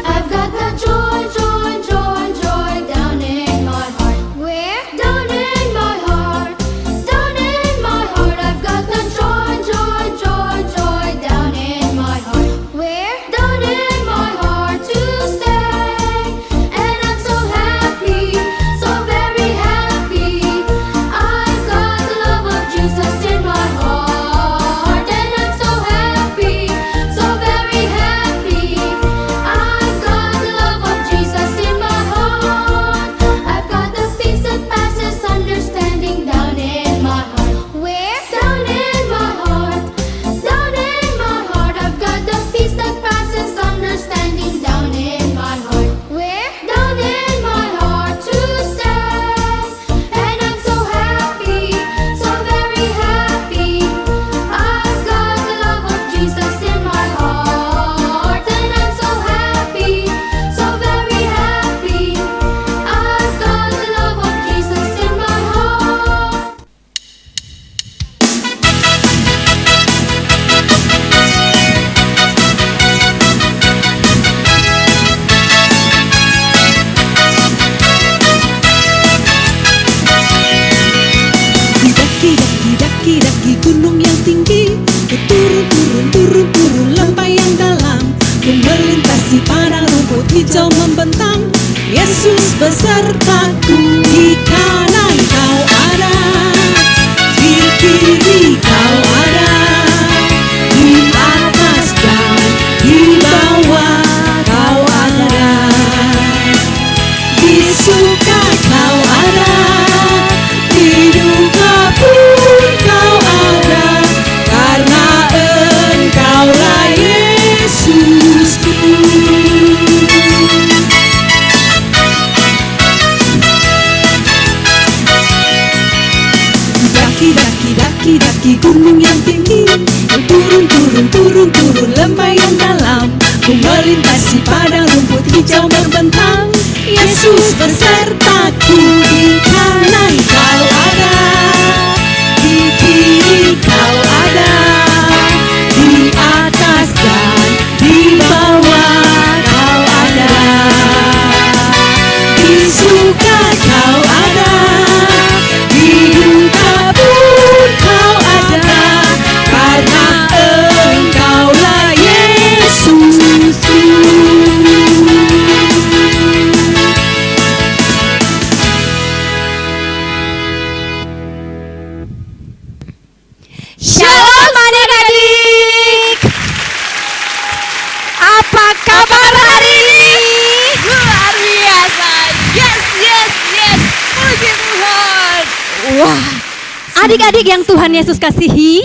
I've got the joy, joy, joy, joy down in my heart. Where? Down in my heart. Down in my heart. I've got the joy, joy, joy, joy down in my heart. Where? Down in my heart to stay. And I'm so happy, so very happy. I've got the love of Jesus in my heart. And I'm so happy, so very happy. I've got the love of Jesus in my heart. I've got the peace that passes understanding down in my heart. Where? Down in my heart. Down in my heart. I've got the peace that passes understanding down in my heart. Where? Down in my heart to stay. And I'm so happy, so very happy. I've got the love of Jesus in my heart. And I'm so happy, so very happy. I've got the love of Jesus in my heart. Daki gunung yang tinggi, turun lembah yang dalam, ku melintasi padang rumput hijau membentang. Yesus besertaku, di kanan kau ada, di kiri kau ada, di atas dan di bawah kau ada, di suka kau ada, di duka pun kau ada, karena engkaulah Yesusku. Daki gunung yang tinggi, turun lembah yang dalam, ku melintasi padang rumput hijau membentang. Yesus besertaku, di kanan kau ada, di kiri kau ada, di atas dan di bawah kau ada, di suka kau ada, di duka pun kau ada, karena engkaulah Yesus. Shalom adik-adik. Apa kabar hari ini? Luar biasa. Yes. Puji Tuhan. Wah, adik-adik yang Tuhan Yesus kasihi,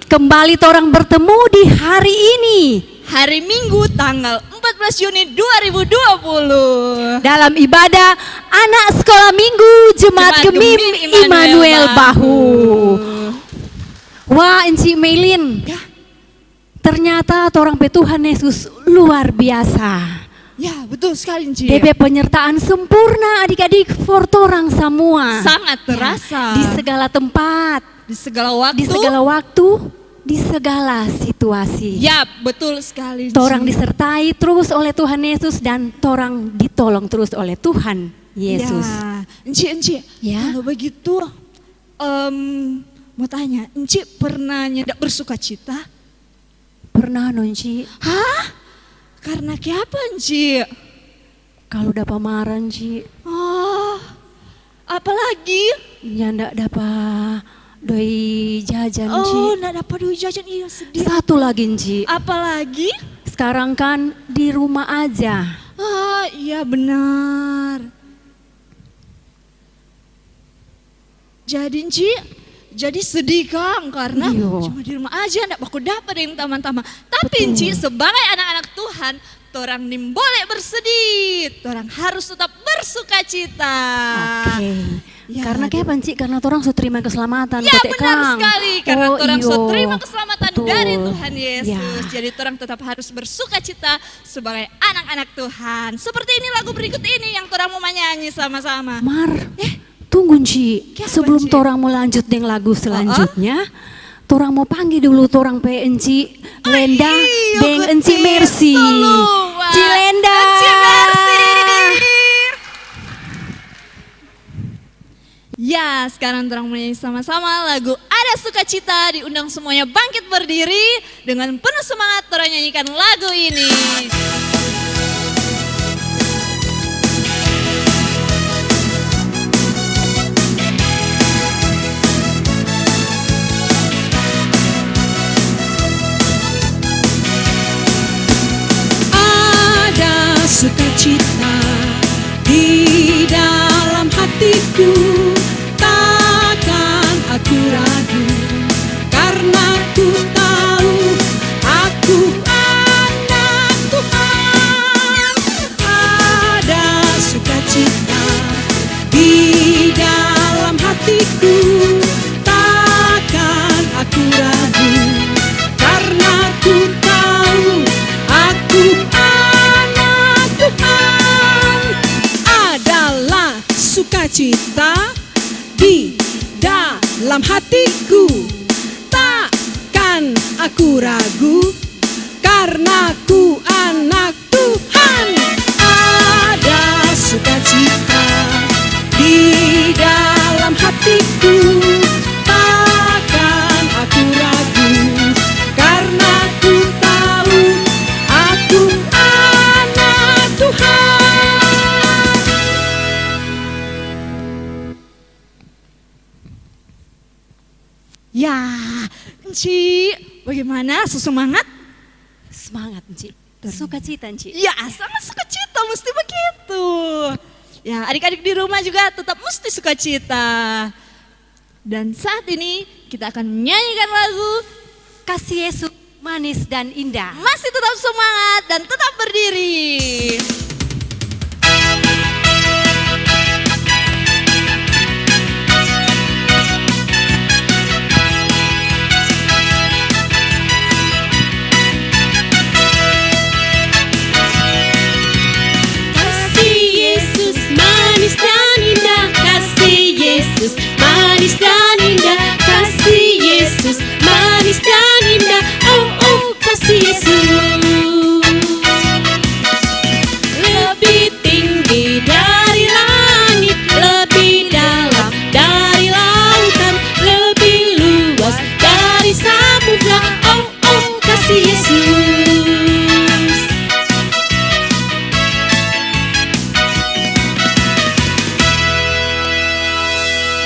kembali torang bertemu di hari ini. Hari Minggu tanggal 14 Juni 2020 Dalam ibadah anak sekolah minggu Jemaat Gemim Immanuel Bahu. Wah, Enci Meilin, Ya. ternyata torang pe Tuhan Yesus luar biasa. Ya, betul sekali Ci. DP penyertaan sempurna adik-adik for torang semua. Sangat terasa. Di segala tempat, Di segala waktu. di segala waktu, di segala situasi. Ya, betul sekali Ci. Torang disertai terus oleh Tuhan Yesus dan torang ditolong terus oleh Tuhan Yesus. Ya, Enci. Ya. Kalau begitu, mau tanya, Enci pernah nyedak bersuka cita? Pernah nonci, Hah? Karena apa Enci? kalau dapat maran Ci, Oh, apalagi? ya ndak dapat doi jajan Ci. Oh, nggak dapat duit jajan, iya sedih. Satu lagi Ci, Apalagi? sekarang kan di rumah aja. Ah, iya benar. Jadi Enci, jadi sedih Kang karena Iyo. cuma di rumah aja ndak aku dapat yang taman-taman. Tapi Betul. Enci sebagai anak-anak Tuhan, torang boleh bersedih, torang harus tetap bersuka cita. Oke. Ya, Karena kayak apa Ci? Karena orang sudah terima keselamatan. Ya Tete benar Kang. sekali, karena Oh, torang iyo. sudah terima keselamatan Betul. dari Tuhan Yesus. Ya. Jadi torang tetap harus bersuka cita sebagai anak-anak Tuhan. Seperti ini lagu berikut ini yang torang mau nyanyi sama-sama. Mar, Tunggu Ci, Kenapa, sebelum Ci? torang mau lanjut dengan lagu selanjutnya, torang mau panggil dulu torang pe Enci Lenda iya, deng Enci betul. Mercy. Wah, Ci Lenda. Enci Mercy. Ya, sekarang torang menyanyi sama-sama lagu Ada Sukacita, diundang semuanya bangkit berdiri dengan penuh semangat torang nyanyikan lagu ini. Ada sukacita di dalam hatiku, takkan aku ragu, karena ku tahu aku anak Tuhan. Ada sukacita di dalam hatiku, takkan aku ragu, karena ku tahu aku anak Tuhan. Adalah sukacita di dalam hatiku, takkan aku ragu, karena ku anak Tuhan. Ada sukacita di dalam hatiku, takkan aku ragu, karena ku tahu aku anak Tuhan. Ya, Enci, bagaimana sesemangat? Semangat Enci, sukacita Enci. Ya, sangat sukacita, mesti begitu. Ya, adik-adik di rumah juga tetap mesti sukacita. Dan saat ini kita akan menyanyikan lagu Kasih Yesus manis dan indah. Masih tetap semangat dan tetap berdiri. Kasih Yesus manis dan indah, kasih Yesus manis dan indah, kasih Yesus manis dan indah, oh oh kasih Yesus. Lebih tinggi dari langit, lebih dalam dari lautan, lebih luas dari samudra, oh oh kasih Yesus.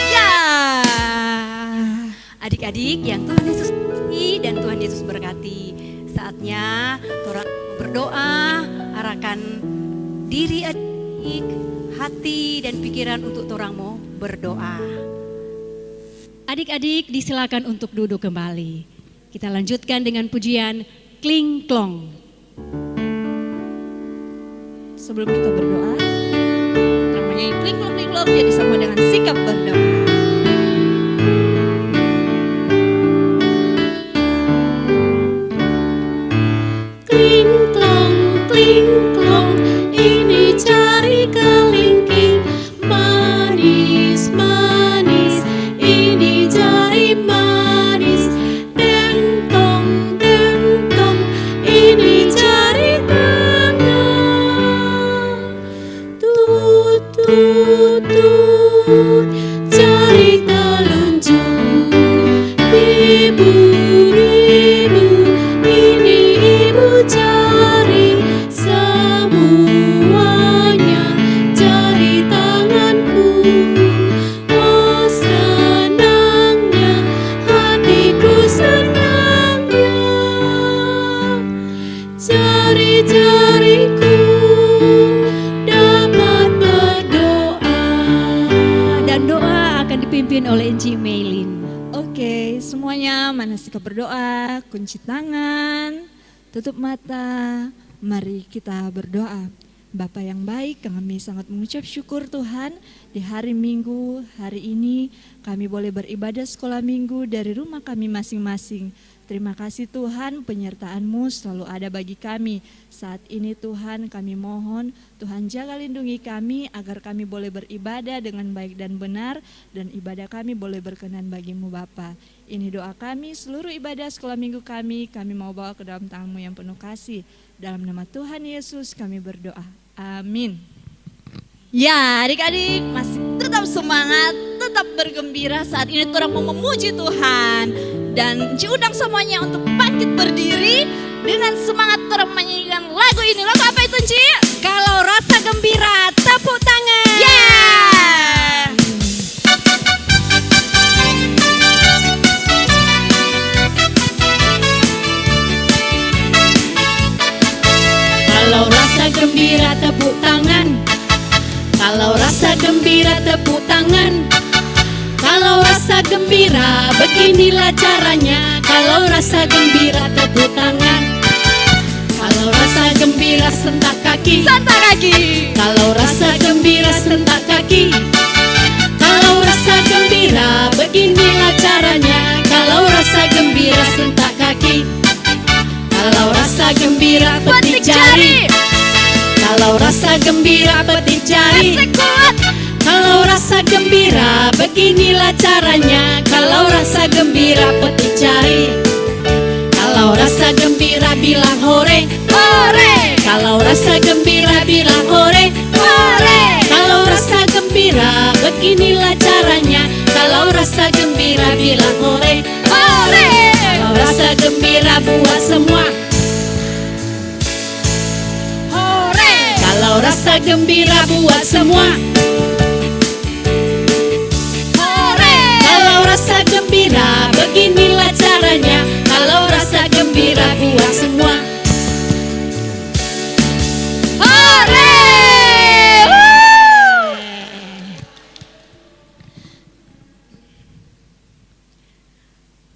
Ya. Adik-adik yang Tuhan Yesus kasihi dan Tuhan Yesus berkati, saatnya torang berdoa, arahkan diri adik, hati dan pikiran untuk torang mau berdoa. Adik-adik disilakan untuk duduk kembali. Kita lanjutkan dengan pujian Kling Klong. Sebelum kita berdoa, namanya kling-klong jadi sama dengan sikap berdoa. Kling klong, ini jari kelingking, manis manis, ini jari manis, deng tong, ini jari tangan, tut tut tut, jari telunjuk, ibu ibu, ini ibu jari, semuanya jari tanganku. Oh senangnya hatiku, senangnya jari-jariku dapat berdoa. Dan doa akan dipimpin oleh Enci Meilin. Oke, semuanya mana sikap berdoa, kunci tangan, tutup mata, mari kita berdoa. Bapa yang baik, kami sangat mengucap syukur Tuhan di hari Minggu hari ini kami boleh beribadah sekolah minggu dari rumah kami masing-masing. Terima kasih Tuhan, penyertaan-Mu selalu ada bagi kami. Saat ini Tuhan kami mohon, Tuhan jaga lindungi kami agar kami boleh beribadah dengan baik dan benar, dan ibadah kami boleh berkenan bagi-Mu Bapa. Ini doa kami, seluruh ibadah sekolah minggu kami mau bawa ke dalam tangan-Mu yang penuh kasih. Dalam nama Tuhan Yesus kami berdoa. Amin. Ya, adik-adik masih tetap semangat, tetap bergembira. Saat ini orang mau memuji Tuhan. Dan Ci undang semuanya untuk bangkit berdiri dengan semangat orang menyanyikan lagu ini. Lagu apa itu, Ci? Kalau rasa gembira, tepuk tangan. Yeah! Kalau rasa gembira tepuk tangan. Kalau rasa gembira tepuk tangan. Kalau rasa gembira beginilah caranya. Kalau rasa gembira tepuk tangan. Kalau rasa gembira sentak kaki. Sentak kaki. Kalau rasa gembira sentak kaki. Kalau rasa gembira beginilah caranya. Kalau rasa gembira sentak kaki. Kalau rasa gembira petik jari. Kalau rasa gembira petik jari. Masih kuat. Kalau rasa gembira beginilah caranya. Kalau rasa gembira petik jari. Kalau rasa gembira bilang hore. Hore. Kalau rasa gembira bilang hore. Hore. Kalau rasa gembira beginilah caranya. Kalau rasa gembira bilang hore. Hore. Kalau rasa gembira buat semua. Hore. Kalau rasa gembira buat semua. Hore. Kalau rasa gembira beginilah caranya. Kalau rasa gembira buat semua. Hore.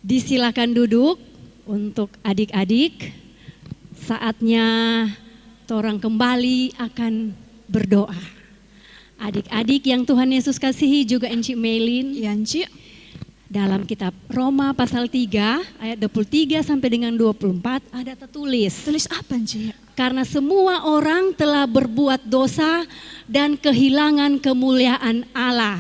Disilakan duduk untuk adik-adik. Saatnya torang kembali akan berdoa. Adik-adik yang Tuhan Yesus kasihi, juga Encik Melin, Iya, Ci. dalam kitab Roma pasal 3 ayat 23 sampai dengan 24 ada tertulis, Tulis apa, Ci? karena semua orang telah berbuat dosa dan kehilangan kemuliaan Allah,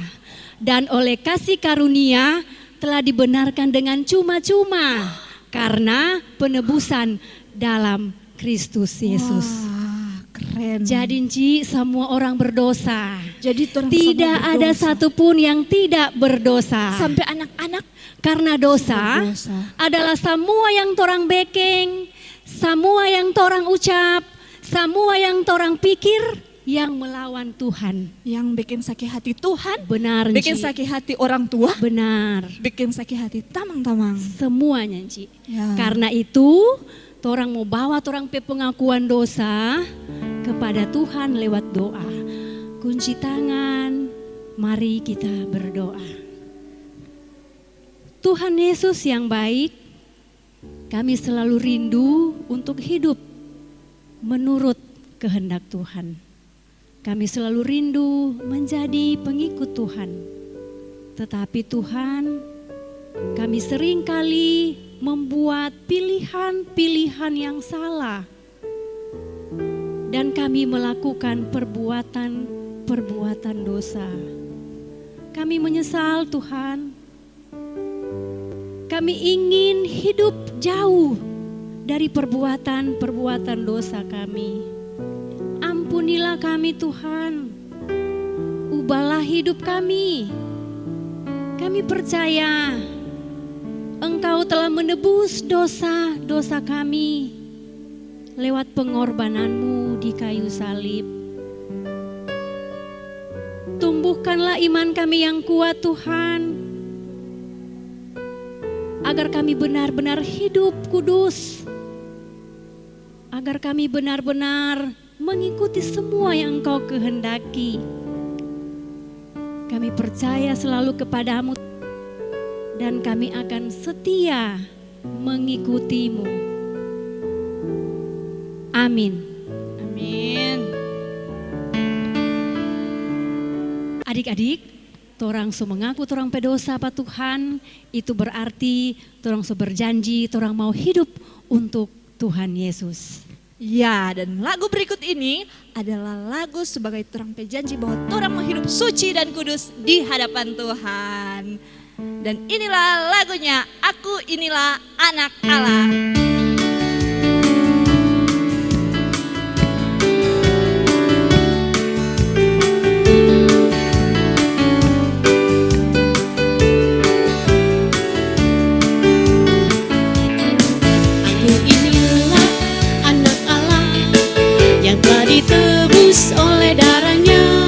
dan oleh kasih karunia telah dibenarkan dengan cuma-cuma karena penebusan dalam Kristus Yesus. Wah, keren. Jadi Ci, semua orang berdosa. Jadi orang Tidak sama ada berdosa. satupun yang tidak berdosa. Sampai anak-anak Karena dosa berdosa. adalah semua yang torang bekeng, semua yang torang ucap, semua yang torang pikir yang melawan Tuhan. Yang bikin sakit hati Tuhan, Benar, bikin Ci. sakit hati orang tua, Benar. bikin sakit hati tamang-tamang. Semuanya, Ci. Ya. Karena itu, torang mau bawa torang pe pengakuan dosa kepada Tuhan lewat doa. Kunci tangan, mari kita berdoa. Tuhan Yesus yang baik, kami selalu rindu untuk hidup menurut kehendak Tuhan. Kami selalu rindu menjadi pengikut Tuhan. Tetapi Tuhan, kami seringkali membuat pilihan-pilihan yang salah. Dan kami melakukan perbuatan dosa. Kami menyesal Tuhan. Kami ingin hidup jauh dari perbuatan-perbuatan dosa kami. Ampunilah kami Tuhan. Ubahlah hidup kami. Kami percaya Engkau telah menebus dosa-dosa kami lewat pengorbanan-Mu di kayu salib. Tumbuhkanlah iman kami yang kuat Tuhan, agar kami benar-benar hidup kudus, agar kami benar-benar mengikuti semua yang Engkau kehendaki. Kami percaya selalu kepadamu dan kami akan setia mengikutimu. Amin. Amin. Adik-adik, torang so mengaku torang pedosa pa Tuhan, itu berarti torang so berjanji torang mau hidup untuk Tuhan Yesus. Ya, dan lagu berikut ini adalah lagu sebagai torang pejanji bahwa torang mau hidup suci dan kudus di hadapan Tuhan. Dan inilah lagunya, Aku Inilah Anak Allah. Ditebus oleh darahnya,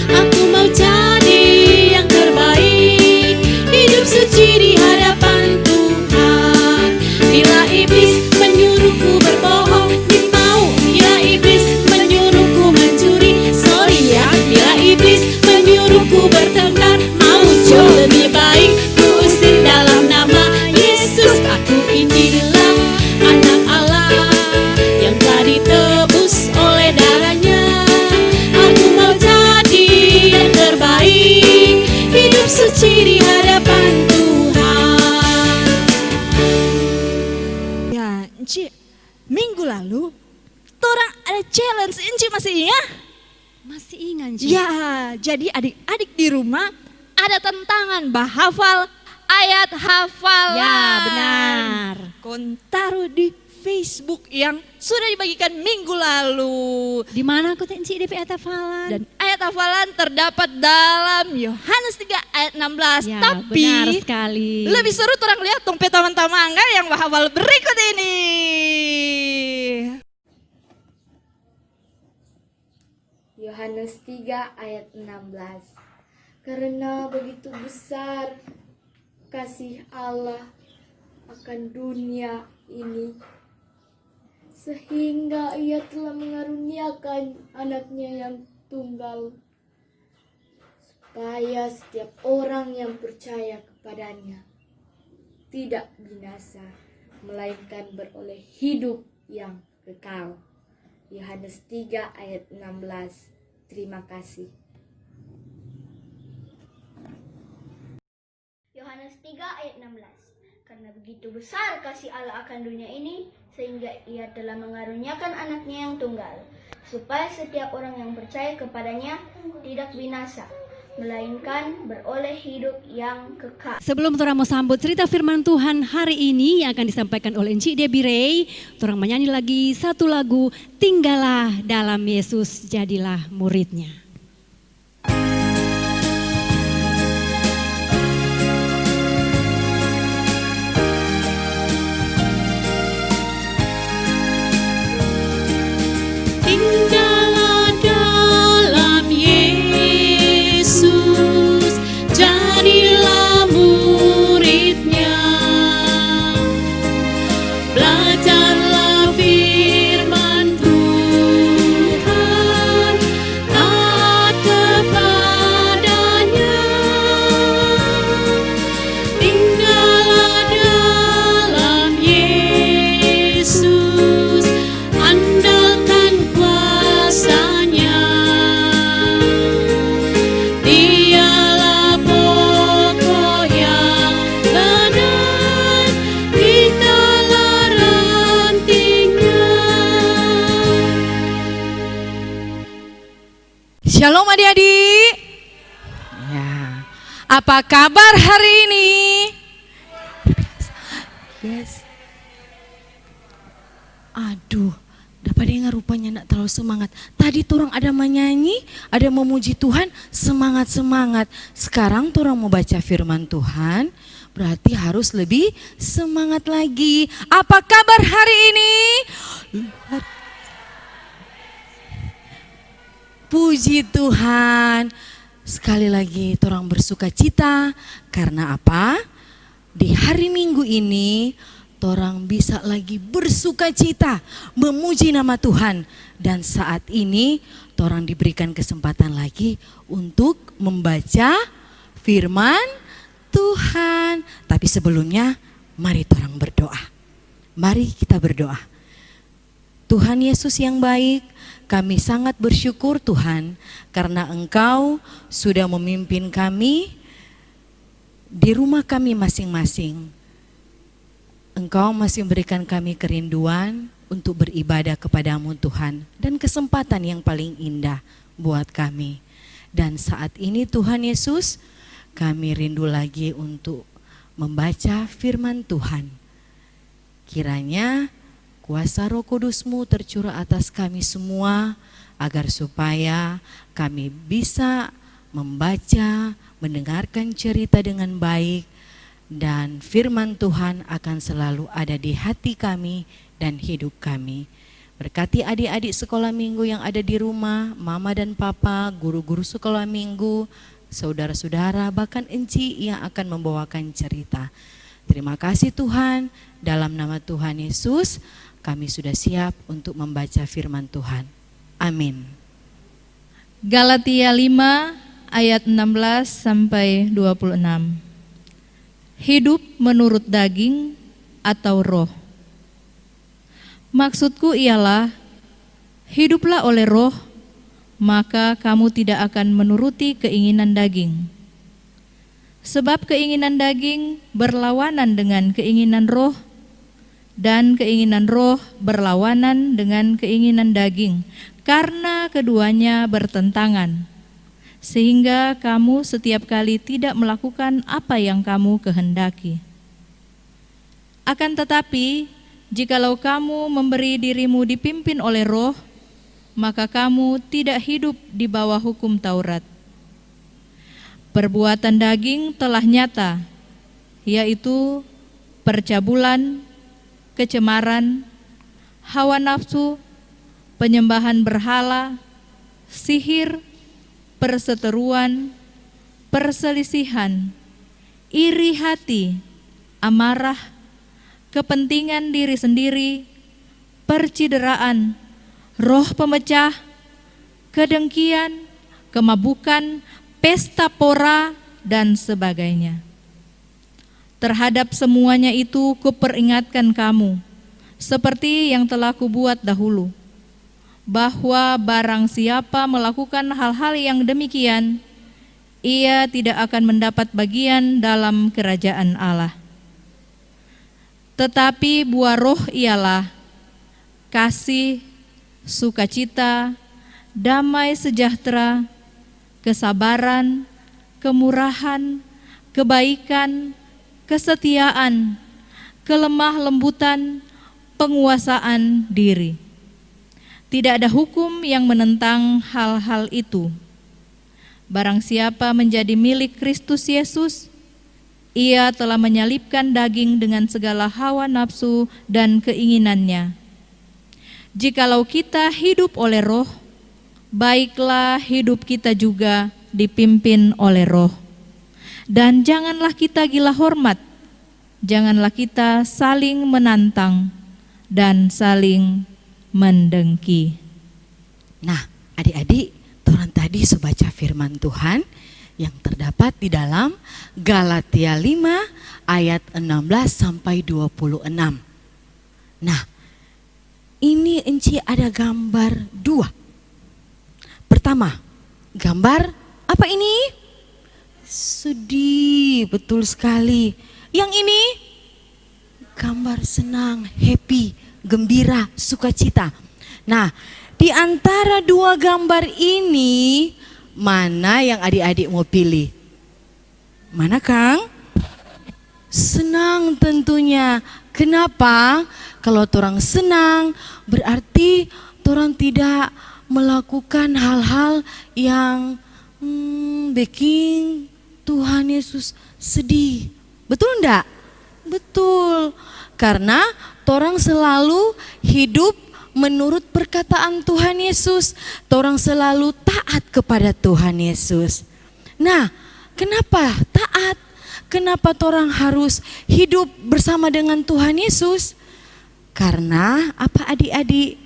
aku mau jadi yang terbaik, hidup suci di hadapan Tuhan. Bila iblis menyuruhku berbohong, mau. Bila iblis menyuruhku mencuri, sorry ya. Bila iblis menyuruhku bertengkar, mau. Jauh lebih baik ku usir dalam nama Yesus. Aku inilah anak Allah yang telah ditebus oleh darahnya. Aku mau jadi yang terbaik, hidup suci di hadapan Tuhan. Ya, Enci, minggu lalu torang ada challenge, Enci masih ingat? Masih ingat, Ci? Ya, jadi adik-adik di rumah ada tantangan bahafal ayat hafalan. Ya, benar. Kon taruh di Facebook yang sudah dibagikan minggu lalu. Di mana aku tenci DP hafalan? Dan ayat hafalan terdapat dalam Yohanes 3 ayat 16. Ya, Tapi benar sekali. lebih seru orang lihat tong teman-teman yang bahafal berikut ini. Yohanes 3 ayat 16. Karena begitu besar kasih Allah akan dunia ini, sehingga ia telah mengaruniakan anaknya yang tunggal, supaya setiap orang yang percaya kepadanya tidak binasa, melainkan beroleh hidup yang kekal. Yohanes 3 ayat 16. Terima kasih. Yohanes 3 ayat 16. Karena begitu besar kasih Allah akan dunia ini, sehingga ia telah mengaruniakan anaknya yang tunggal, supaya setiap orang yang percaya kepadanya tidak binasa, melainkan beroleh hidup yang kekal. Sebelum torang mau sambut cerita firman Tuhan hari ini yang akan disampaikan oleh Encik Debbie Ray, torang menyanyi lagi satu lagu, Tinggallah dalam Yesus, jadilah muridnya. Tinggallah dalam Yesus, jadilah muridnya. Belajarlah firman Tuhan, taat kepadanya. Tinggallah dalam Yesus, andalkan kuasanya. Dialah pokok yang benar, kitalah rantingnya. Shalom adik-adik. Ya. Apa kabar hari ini? Yes. Aduh, dapat dengar rupanya nak terlalu semangat. Tadi turang ada menyanyi, ada memuji Tuhan, semangat-semangat. Sekarang turang mau baca firman Tuhan, berarti harus lebih semangat lagi. Apa kabar hari ini? Puji Tuhan. Sekali lagi torang bersuka cita karena apa? Di hari Minggu ini torang bisa lagi bersuka cita memuji nama Tuhan, dan saat ini torang diberikan kesempatan lagi untuk membaca firman Tuhan. Tapi sebelumnya mari torang berdoa. Mari kita berdoa. Tuhan Yesus yang baik, kami sangat bersyukur Tuhan karena Engkau sudah memimpin kami di rumah kami masing-masing. Engkau masih memberikan kami kerinduan untuk beribadah kepadamu Tuhan, dan kesempatan yang paling indah buat kami. Dan saat ini Tuhan Yesus, kami rindu lagi untuk membaca firman Tuhan. Kiranya kuasa Roh Kudus-Mu tercurah atas kami semua, agar supaya kami bisa membaca, mendengarkan cerita dengan baik, dan firman Tuhan akan selalu ada di hati kami dan hidup kami. Berkati adik-adik sekolah minggu yang ada di rumah, mama dan papa, guru-guru sekolah minggu, saudara-saudara, bahkan Enci yang akan membawakan cerita. Terima kasih Tuhan, dalam nama Tuhan Yesus, kami sudah siap untuk membaca firman Tuhan. Amin. Galatia 5 ayat 16 sampai 26. Hidup menurut daging atau roh. Maksudku ialah, hiduplah oleh roh, maka kamu tidak akan menuruti keinginan daging. Sebab keinginan daging berlawanan dengan keinginan roh, dan keinginan roh berlawanan dengan keinginan daging, karena keduanya bertentangan, sehingga kamu setiap kali tidak melakukan apa yang kamu kehendaki. Akan tetapi, jikalau kamu memberi dirimu dipimpin oleh roh, maka kamu tidak hidup di bawah hukum Taurat. Perbuatan daging telah nyata, yaitu percabulan, kecemaran, hawa nafsu, penyembahan berhala, sihir, perseteruan, perselisihan, iri hati, amarah, kepentingan diri sendiri, percideraan, roh pemecah, kedengkian, kemabukan, pesta pora, dan sebagainya. Terhadap semuanya itu kuperingatkan kamu, seperti yang telah kubuat dahulu, bahwa barang siapa melakukan hal-hal yang demikian, ia tidak akan mendapat bagian dalam kerajaan Allah. Tetapi buah roh ialah kasih, sukacita, damai sejahtera, kesabaran, kemurahan, kebaikan, kesetiaan, kelemah lembutan, penguasaan diri. Tidak ada hukum yang menentang hal-hal itu. Barang siapa menjadi milik Kristus Yesus, ia telah menyalibkan daging dengan segala hawa nafsu dan keinginannya. Jikalau kita hidup oleh roh, baiklah hidup kita juga dipimpin oleh roh. Dan janganlah kita gila hormat, janganlah kita saling menantang dan saling mendengki. Nah, adik-adik, orang tadi baca firman Tuhan yang terdapat di dalam Galatia 5 ayat 16 sampai 26. Nah, ini Enci ada gambar 2. Pertama, gambar apa ini? Sedih, betul sekali. Yang ini gambar senang, happy, gembira, sukacita. Nah, di antara dua gambar ini, mana yang adik-adik mau pilih? Mana Kang? Senang tentunya. Kenapa? Kalau orang senang berarti orang tidak melakukan hal-hal yang bikin Tuhan Yesus sedih. Betul enggak? Betul. Karena orang selalu hidup menurut perkataan Tuhan Yesus. Orang selalu taat kepada Tuhan Yesus. Nah, kenapa taat? Kenapa orang harus hidup bersama dengan Tuhan Yesus? Karena apa adik-adik?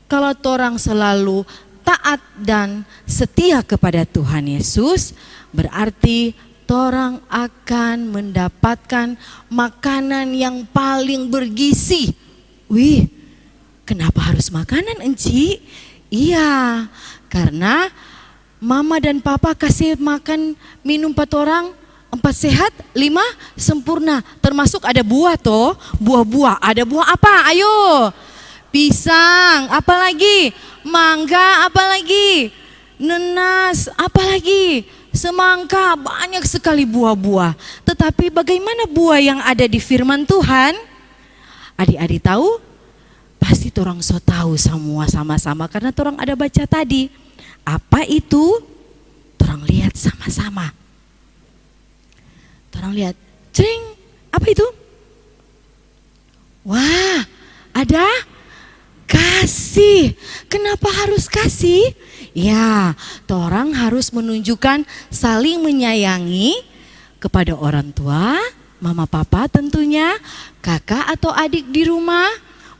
Kalau orang selalu taat dan setia kepada Tuhan Yesus, berarti orang akan mendapatkan makanan yang paling bergizi. Wih, Kenapa harus makanan, Enci? Iya, karena mama dan papa kasih makan minum 4 orang, 4 sehat, 5 sempurna. Termasuk ada buah toh, buah-buah. Ada buah apa? Ayo. Pisang, apalagi? Mangga, apalagi? Nenas, apalagi? Semangka, banyak sekali buah-buah. Tetapi bagaimana buah yang ada di firman Tuhan? Adik-adik tahu? Pasti torang so tahu semua sama-sama karena torang ada baca tadi. Apa itu? Torang lihat sama-sama. Torang lihat, cering, apa itu? Wah, ada kasih. Kenapa harus kasih? Ya, torang harus menunjukkan saling menyayangi kepada orang tua, mama papa tentunya, kakak atau adik di rumah,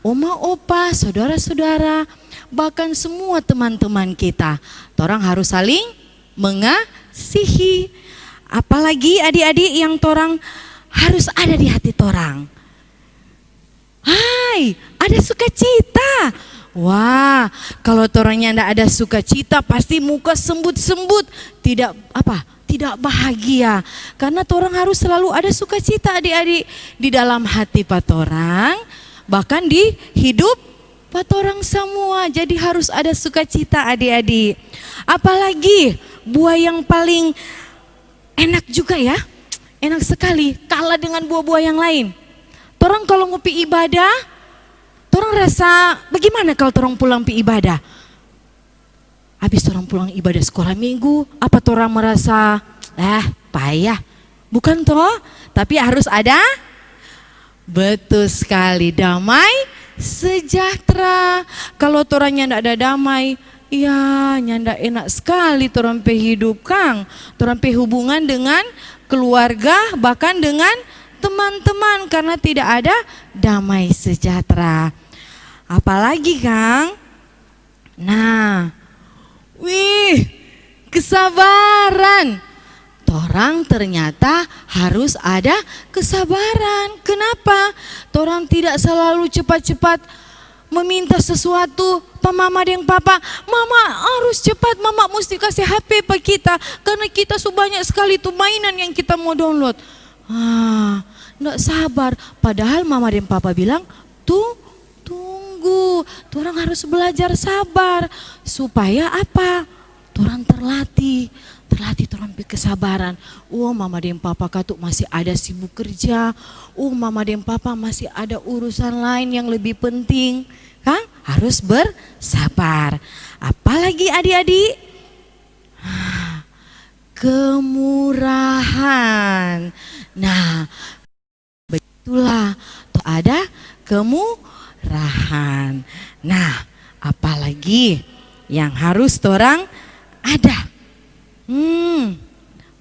oma opa, saudara-saudara, bahkan semua teman-teman kita. Torang harus saling mengasihi. Apalagi adik-adik yang torang harus ada di hati torang. Hai, ada sukacita. Wah, kalau torangnya ndak ada sukacita, pasti muka sembut-sembut, tidak bahagia. Karena torang harus selalu ada sukacita adik-adik di dalam hati patorang, bahkan di hidup patorang semua. Jadi harus ada sukacita adik-adik. Apalagi buah yang paling enak juga ya, enak sekali, kalah dengan buah-buah yang lain. Torang kalau ngopi ibadah, torang rasa bagaimana kalau torang pulang pi ibadah? Habis torang pulang ibadah sekolah minggu, apa torang merasa payah? Bukan toh, tapi harus ada, betul sekali, damai sejahtera. Kalau torangnya ndak ada damai, ya nyanda enak sekali torang pe hidup Kang. Torang pe hubungan dengan keluarga, bahkan dengan teman-teman, karena tidak ada damai sejahtera. Apalagi Kang? Nah, kesabaran. Torang ternyata harus ada kesabaran. Kenapa? Torang tidak selalu cepat-cepat meminta sesuatu. Mama dan papa, mama harus cepat, mama mesti kasih HP pak kita, karena kita banyak sekali tuh mainan yang kita mau download. Nggak sabar. Padahal mama dan papa bilang, tunggu, torang harus belajar sabar. Supaya apa? Torang terlatih torang kesabaran. Mama dan papa katuk masih ada sibuk kerja. Mama dan papa masih ada urusan lain yang lebih penting. Kang, harus bersabar. Apalagi adik-adik? Kemurahan. Nah, betullah tuh ada kemurahan. Nah, apalagi yang harus torang ada?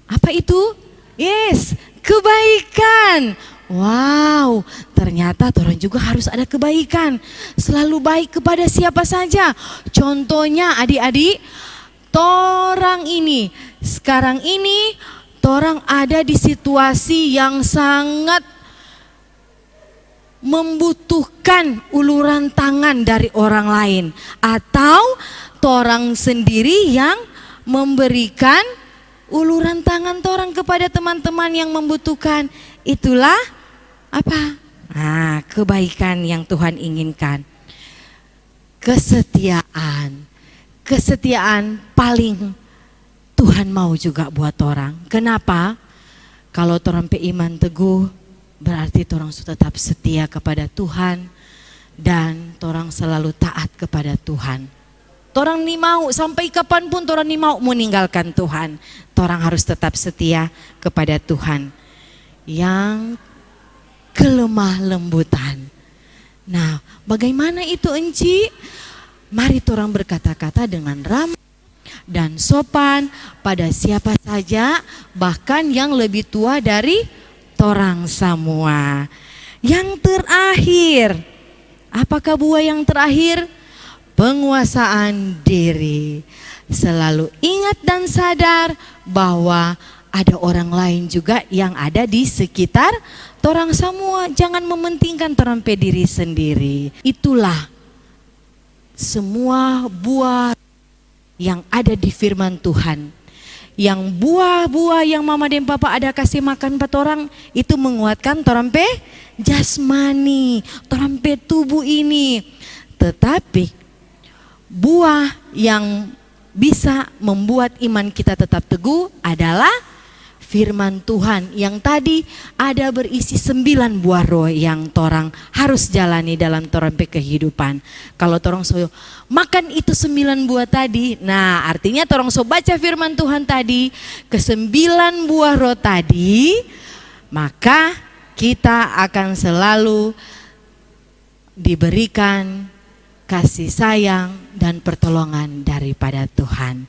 Apa itu? Yes, kebaikan. Wow, ternyata torang juga harus ada kebaikan. Selalu baik kepada siapa saja. Contohnya adik-adik, torang ini sekarang ini torang ada di situasi yang sangat membutuhkan uluran tangan dari orang lain, atau torang sendiri yang memberikan uluran tangan torang kepada teman-teman yang membutuhkan. Itulah apa? Kebaikan yang Tuhan inginkan. Kesetiaan. Kesetiaan paling Tuhan mau juga buat orang. Kenapa? Kalau torang pe iman teguh, berarti torang tetap setia kepada Tuhan dan torang selalu taat kepada Tuhan. Torang ni mau sampai kapanpun torang ni mau meninggalkan Tuhan. Torang harus tetap setia kepada Tuhan. Yang kelemah lembutan. Nah, bagaimana itu Enci? Mari torang berkata-kata dengan ramah dan sopan pada siapa saja, bahkan yang lebih tua dari torang semua. Yang terakhir, apakah buah yang terakhir? Penguasaan diri. Selalu ingat dan sadar bahwa ada orang lain juga yang ada di sekitar torang semua. Jangan mementingkan torang pe diri sendiri. Itulah semua buah yang ada di firman Tuhan. Yang buah-buah yang mama dan papa ada kasih makan empat orang itu menguatkan torang pe jasmani, torang pe tubuh ini. Tetapi buah yang bisa membuat iman kita tetap teguh adalah firman Tuhan yang tadi ada berisi 9 buah roh yang torang harus jalani dalam torang pe kehidupan. Kalau torang so makan itu 9 buah tadi, nah artinya torang so baca firman Tuhan tadi ke 9 buah roh tadi, maka kita akan selalu diberikan kasih sayang dan pertolongan daripada Tuhan.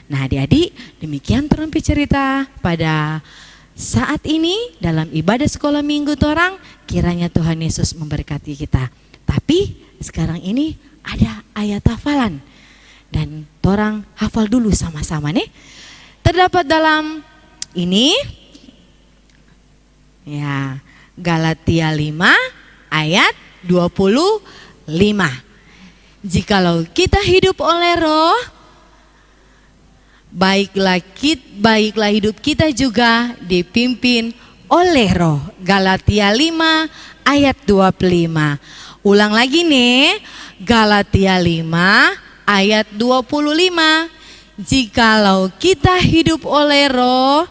Nah adik-adik, demikian torang cerita pada saat ini dalam ibadah sekolah minggu torang. Kiranya Tuhan Yesus memberkati kita. Tapi sekarang ini ada ayat hafalan dan torang hafal dulu sama-sama nih. Terdapat dalam ini ya Galatia 5 ayat 25. Jikalau kita hidup oleh roh, baiklah hidup kita juga dipimpin oleh roh. Galatia 5 ayat 25. Ulang lagi nih, Galatia 5 ayat 25. Jikalau kita hidup oleh roh,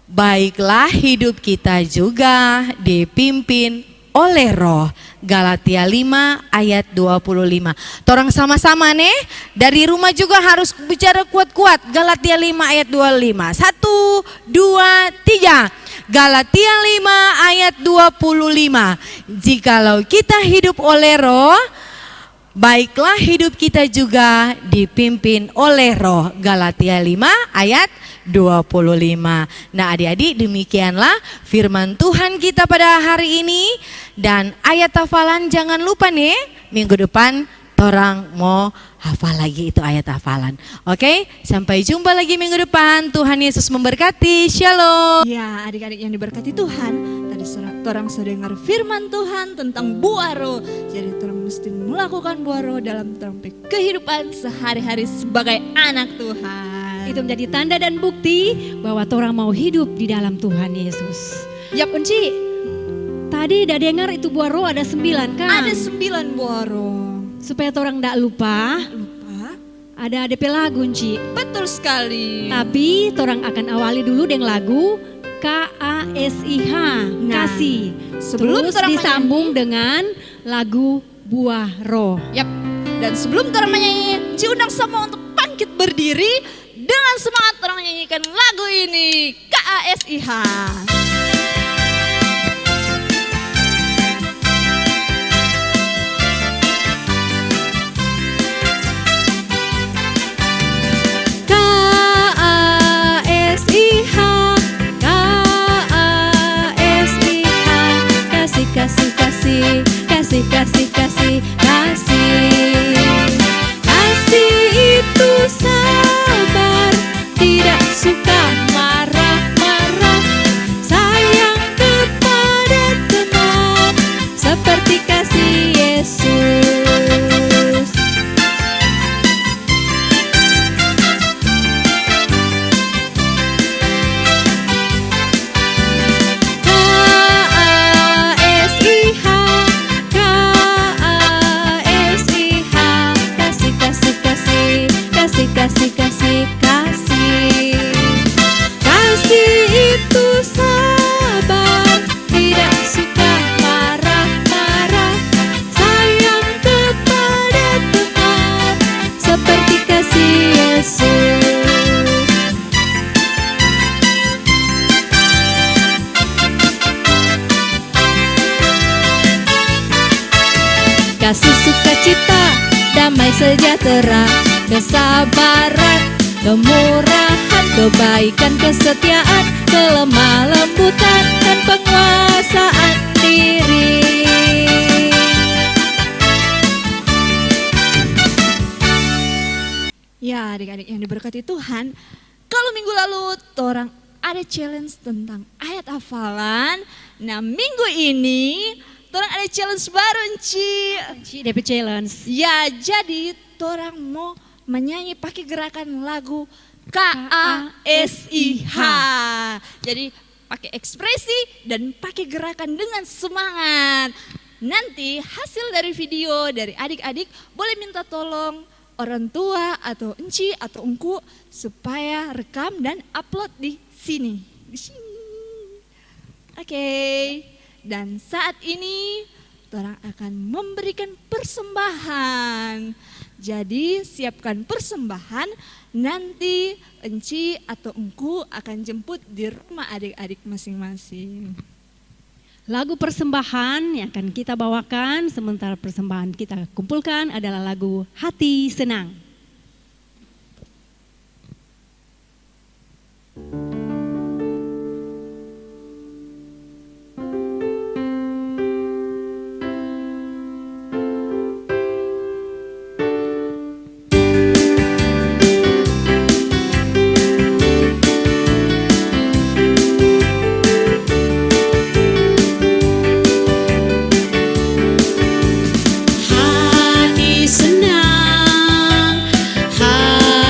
baiklah hidup kita juga dipimpin oleh roh. Galatia 5 ayat 25. Torang sama-sama nih, dari rumah juga harus bicara kuat-kuat. Galatia 5 ayat 25. 1, 2, 3. Galatia 5 ayat 25. Jikalau kita hidup oleh roh, baiklah hidup kita juga dipimpin oleh roh. Galatia 5 ayat 25. Nah adik-adik, demikianlah firman Tuhan kita pada hari ini. Dan ayat hafalan jangan lupa nih, minggu depan torang mau hafal lagi itu ayat hafalan. Oke, sampai jumpa lagi minggu depan. Tuhan Yesus memberkati. Shalom. Ya, adik-adik yang diberkati Tuhan, tadi orang sudah dengar firman Tuhan tentang buah roh. Jadi orang mesti melakukan buah roh dalam kehidupan sehari-hari sebagai anak Tuhan. Itu menjadi tanda dan bukti bahwa orang mau hidup di dalam Tuhan Yesus. Ya Punci, Tadi udah dengar itu buah roh ada 9 kan? ada 9 buah roh. Supaya orang tidak lupa, ada DP lagu Ci. Betul sekali. Tapi orang akan awali dulu dengan lagu KASIH, kasih. sebelum Terus orang disambung dengan lagu buah roh. Yap. Dan sebelum orang menyanyi, Ci undang semua untuk bangkit berdiri dengan semangat orang nyanyikan lagu ini KASIH. Kasih, kasih, kasih, kasih, kasih. Kasih itu sabar, tidak suka marah-marah. Sayang kepada teman, seperti kasih Yesus. Kasih, kasih, kasih. Kasih itu sabar, tidak suka marah-marah. Sayang kepada teman, seperti kasih Yesus. Kasih sukacita, damai sejahtera, kesabaran, kemurahan, kebaikan, kesetiaan, kelemah lembutan, dan penguasaan diri. Ya adik-adik yang diberkati Tuhan, kalau minggu lalu orang ada challenge tentang ayat hafalan. Nah minggu ini torang ada challenge baru Enci. Ci DP challenge. Ya, jadi torang mau menyanyi pakai gerakan lagu KASIH. Jadi pakai ekspresi dan pakai gerakan dengan semangat. Nanti hasil dari video dari adik-adik boleh minta tolong orang tua atau Enci atau Engku supaya rekam dan upload di sini. Di sini. Oke. Dan saat ini orang akan memberikan persembahan. Jadi siapkan persembahan, nanti Enci atau Engku akan jemput di rumah adik-adik masing-masing. Lagu persembahan yang akan kita bawakan sementara persembahan kita kumpulkan adalah lagu Hati Senang.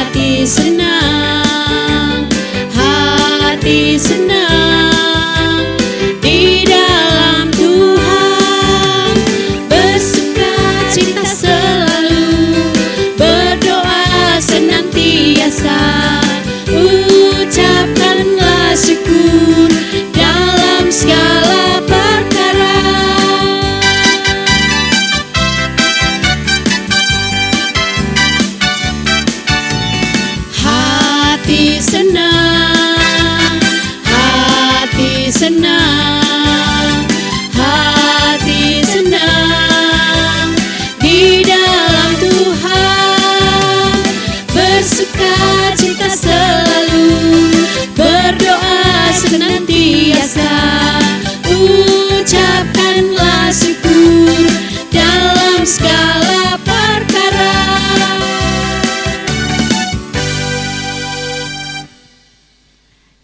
Hati senang, hati senang, hati senang di dalam Tuhan, bersukacita selalu, berdoa senantiasa, ucapkanlah syukur dalam segala perkara. Hati senang, hati senang, hati senang di dalam Tuhan, bersukacita selalu, berdoa senantiasa, ucapkanlah syukur dalam segala perkara.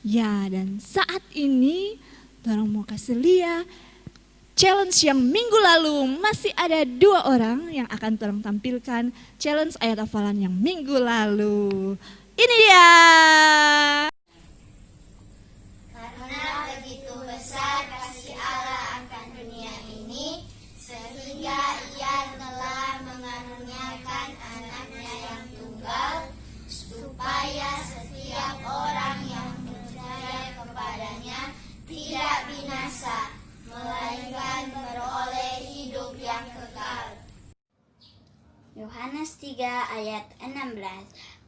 Ya, dan saat ini orang mau kasih Lia challenge yang minggu lalu. Masih ada 2 orang yang akan orang tampilkan challenge ayat hafalan yang minggu lalu. Ini dia. Karena begitu besar kasih Allah akan dunia ini, sehingga Ia telah mengaruniakan anaknya yang tunggal, supaya setiap orang yang percaya kepadanya tidak binasa, melainkan beroleh hidup yang kekal. Yohanes 3 ayat 16.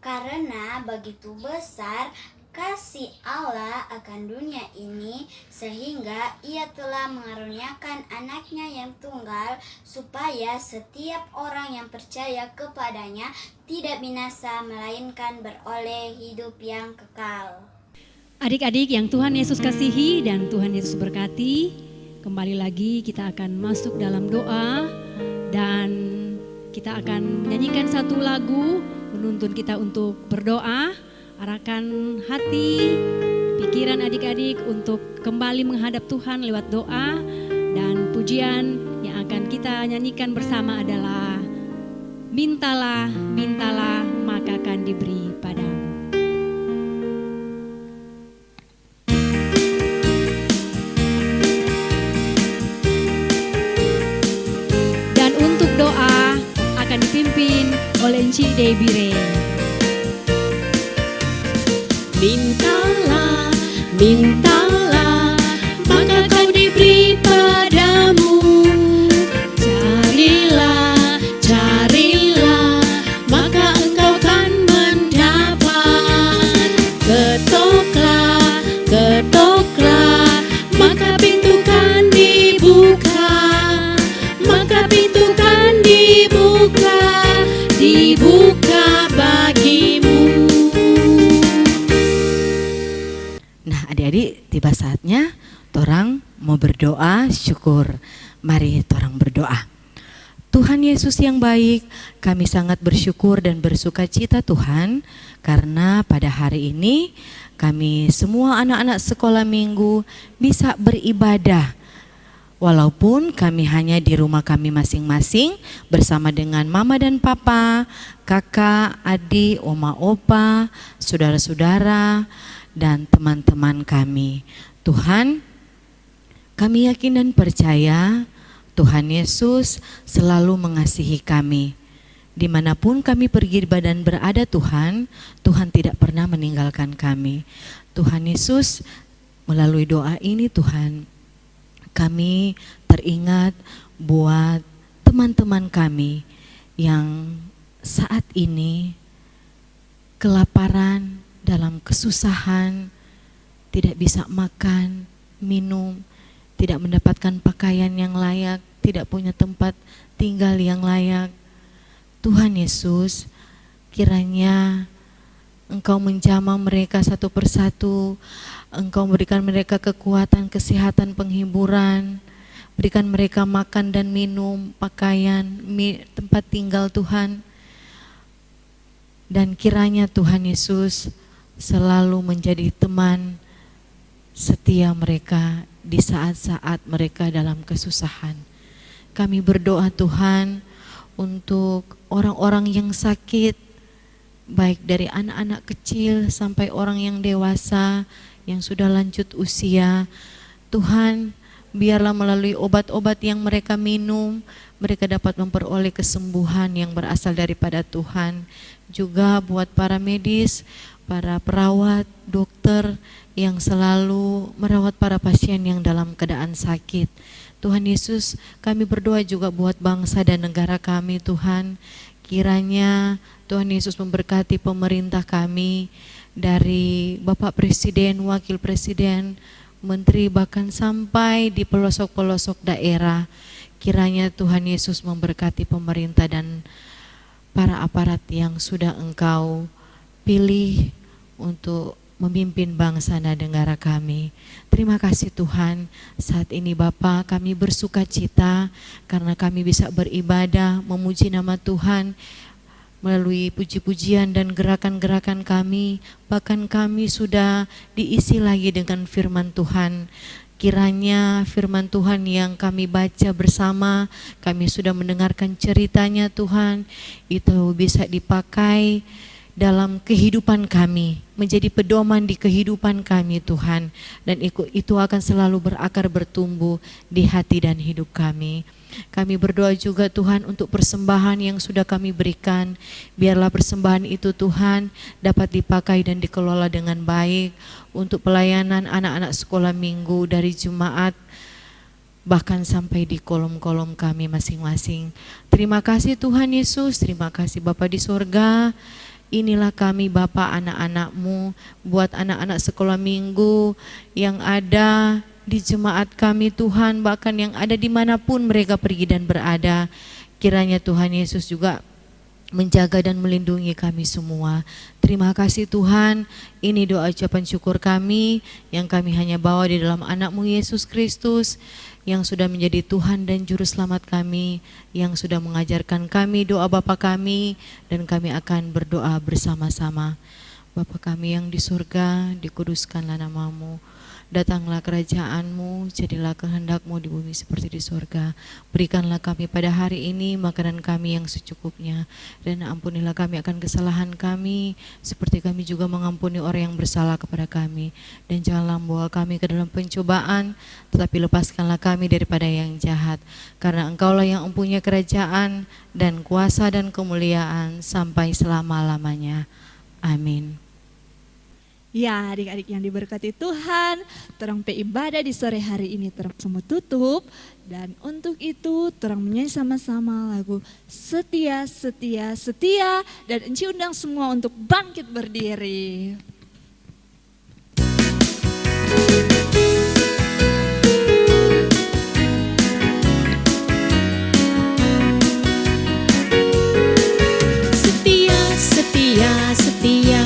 Karena begitu besar kasih Allah akan dunia ini, sehingga Ia telah mengaruniakan anaknya yang tunggal, supaya setiap orang yang percaya kepadanya tidak binasa, melainkan beroleh hidup yang kekal. Adik-adik yang Tuhan Yesus kasihi dan Tuhan Yesus berkati, kembali lagi kita akan masuk dalam doa dan kita akan menyanyikan satu lagu menuntun kita untuk berdoa. Arahkan hati, pikiran adik-adik untuk kembali menghadap Tuhan lewat doa, dan pujian yang akan kita nyanyikan bersama adalah Mintalah, mintalah maka akan diberi padamu. Dan untuk doa akan dipimpin oleh Enci Debire. Mintalah, mintalah, maka kau diberi padamu. Carilah, carilah, maka engkau kan mendapat. Ketoklah, ketoklah, maka pintu kan dibuka. Maka pintu kan dibuka, dibuka bagimu. Nah, adik-adik, tiba saatnya torang mau berdoa syukur. Mari torang berdoa. Tuhan Yesus yang baik, kami sangat bersyukur dan bersuka cita Tuhan, karena pada hari ini kami semua anak-anak sekolah minggu bisa beribadah Walaupun kami hanya di rumah kami masing-masing bersama dengan mama dan papa, kakak, adik, oma, opa, saudara-saudara, dan teman-teman kami. Tuhan, kami yakin dan percaya Tuhan Yesus selalu mengasihi kami. Dimanapun kami pergi dan berada Tuhan, Tuhan tidak pernah meninggalkan kami. Tuhan Yesus, melalui doa ini Tuhan, kami teringat buat teman-teman kami yang saat ini kelaparan, dalam kesusahan, tidak bisa makan, minum, tidak mendapatkan pakaian yang layak, tidak punya tempat tinggal yang layak. Tuhan Yesus, kiranya Engkau menjamah mereka satu persatu, Engkau berikan mereka kekuatan, kesehatan, penghiburan, berikan mereka makan dan minum, pakaian, tempat tinggal Tuhan. Dan kiranya Tuhan Yesus selalu menjadi teman setia mereka di saat-saat mereka dalam kesusahan. Kami berdoa Tuhan untuk orang-orang yang sakit, baik dari anak-anak kecil sampai orang yang dewasa, yang sudah lanjut usia. Tuhan, biarlah melalui obat-obat yang mereka minum, mereka dapat memperoleh kesembuhan yang berasal daripada Tuhan. Juga buat para medis, para perawat, dokter yang selalu merawat para pasien yang dalam keadaan sakit. Tuhan Yesus, kami berdoa juga buat bangsa dan negara kami Tuhan. Kiranya Tuhan Yesus memberkati pemerintah kami, dari Bapak Presiden, Wakil Presiden, Menteri, bahkan sampai di pelosok-pelosok daerah. Kiranya Tuhan Yesus memberkati pemerintah dan para aparat yang sudah Engkau pilih untuk memimpin bangsa dan negara kami. Terima kasih Tuhan, saat ini Bapa kami bersuka cita karena kami bisa beribadah, memuji nama Tuhan melalui puji-pujian dan gerakan-gerakan kami. Bahkan kami sudah diisi lagi dengan firman Tuhan. Kiranya firman Tuhan yang kami baca bersama, kami sudah mendengarkan ceritanya Tuhan, itu bisa dipakai dalam kehidupan kami, menjadi pedoman di kehidupan kami Tuhan, dan itu akan selalu berakar bertumbuh di hati dan hidup kami. Kami berdoa juga Tuhan untuk persembahan yang sudah kami berikan, biarlah persembahan itu Tuhan dapat dipakai dan dikelola dengan baik untuk pelayanan anak-anak sekolah minggu dari Jumat, bahkan sampai di kolom-kolom kami masing-masing. Terima kasih Tuhan Yesus, terima kasih Bapa di sorga. Inilah kami Bapa, anak-anak-Mu, buat anak-anak sekolah minggu yang ada di jemaat kami Tuhan, bahkan yang ada dimanapun mereka pergi dan berada. Kiranya Tuhan Yesus juga menjaga dan melindungi kami semua. Terima kasih Tuhan, ini doa ucapan syukur kami yang kami hanya bawa di dalam anak-Mu Yesus Kristus, yang sudah menjadi Tuhan dan Juru Selamat kami, yang sudah mengajarkan kami doa Bapa kami, dan kami akan berdoa bersama-sama. Bapa kami yang di surga, dikuduskanlah nama-Mu. Datanglah kerajaan-Mu, jadilah kehendak-Mu di bumi seperti di surga. Berikanlah kami pada hari ini makanan kami yang secukupnya, dan ampunilah kami akan kesalahan kami, seperti kami juga mengampuni orang yang bersalah kepada kami. Dan janganlah membawa kami ke dalam pencobaan, tetapi lepaskanlah kami daripada yang jahat. Karena Engkaulah yang mempunyai kerajaan dan kuasa dan kemuliaan sampai selama-lamanya. Amin. Ya, adik-adik yang diberkati Tuhan, terang ibadah di sore hari ini terang semua tutup. Dan untuk itu terang menyanyi sama-sama lagu Setia, Setia, Setia. Dan Enci undang semua untuk bangkit berdiri. Setia, setia, setia,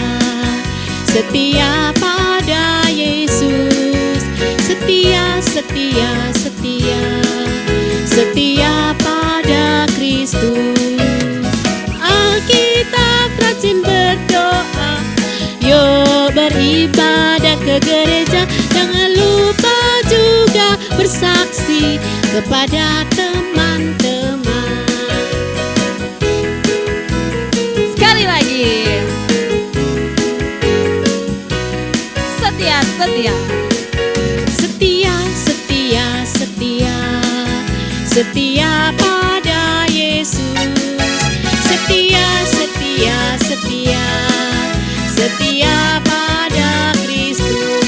setia pada Yesus. Setia, setia, setia, setia pada Kristus. Alkitab rajin berdoa, yuk beribadah ke gereja. Jangan lupa juga bersaksi kepada teman-teman. Sekali lagi. Setia, setia. Setia, setia, setia, setia pada Yesus. Setia, setia, setia, setia pada Kristus.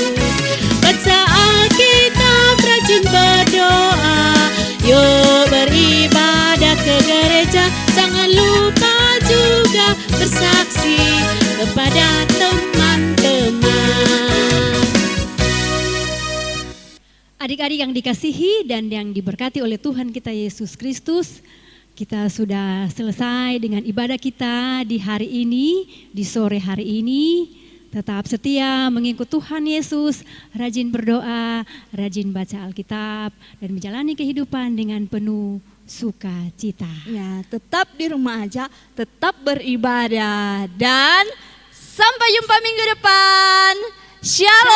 Baca Alkitab, rajin berdoa, yuk beribadah ke gereja. Jangan lupa juga bersaksi kepada teman-teman. Adik-adik yang dikasihi dan yang diberkati oleh Tuhan kita Yesus Kristus, kita sudah selesai dengan ibadah kita di hari ini, di sore hari ini. Tetap setia mengikut Tuhan Yesus, rajin berdoa, rajin baca Alkitab, dan menjalani kehidupan dengan penuh sukacita. Ya, tetap di rumah aja, tetap beribadah, dan sampai jumpa minggu depan. Shalom.